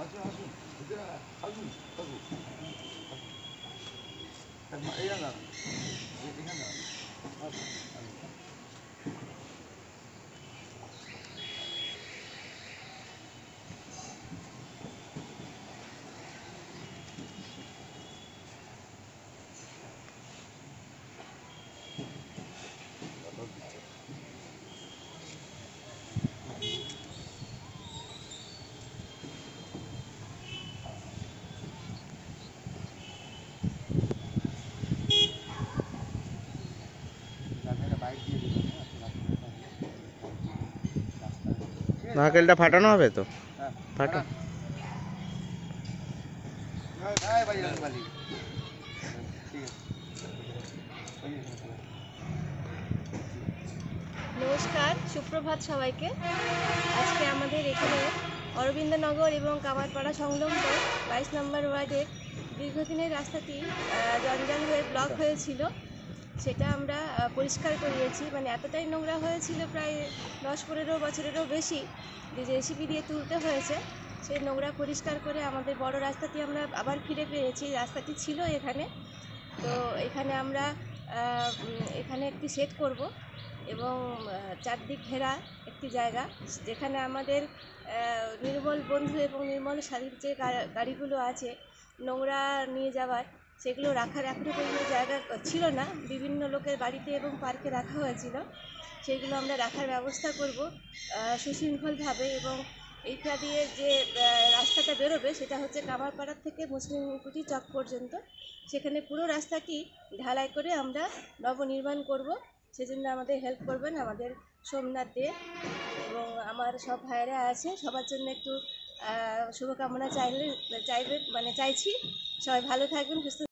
আসুন আসুন ভিতরে আসুন আসুন এই না এখানে আসুন নারকেলটা ফাটানো হবে তো? ফাটা। নমস্কার, সুপ্রভাত সবাইকে। আজকে আমাদের এখানে অরবিন্দনগর এবং কামারপাড়া সংলগ্ন 22 নম্বর ওয়ার্ডের দীর্ঘদিনের রাস্তাটি জঞ্জাল হয়ে ব্লক হয়েছিল। সেটা আমরা পরিষ্কার করিয়েছি। মানে এতটাই নোংরা হয়েছিল, প্রায় 10-15 বছরেরও বেশি, যে জেসিবি দিয়ে তুলতে হয়েছে। সেই নোংরা পরিষ্কার করে আমাদের বড় রাস্তাটি আমরা আবার ফিরে পেয়েছি। রাস্তাটি ছিল এখানে, তো এখানে আমরা এখানে একটি সেট করব এবং চারদিক ঘেরা একটি জায়গা, যেখানে আমাদের নির্মল বন্ধু এবং নির্মল সারির যে গাড়িগুলো আছে নোংরা নিয়ে যাওয়ার, সেগুলো রাখার এখনও পর্যন্ত জায়গা ছিল না। বিভিন্ন লোকের বাড়িতে এবং পার্কে রাখা হয়েছিল। সেগুলো আমরা রাখার ব্যবস্থা করব সুশৃঙ্খলভাবে। এবং এইটা দিয়ে যে রাস্তাটা বেরোবে সেটা হচ্ছে কামারপাড়ার থেকে মুসলিমকুটি চক পর্যন্ত। সেখানে পুরো রাস্তাটি ঢালাই করে আমরা নবনির্মাণ করব। সেজন্য আমাদের হেল্প করবেন আমাদের সোমনাথ দে এবং আমার সব ভাইয়েরা আছে। সবার জন্য একটু শুভকামনা চাইছি। সবাই ভালো থাকবেন, সুস্থ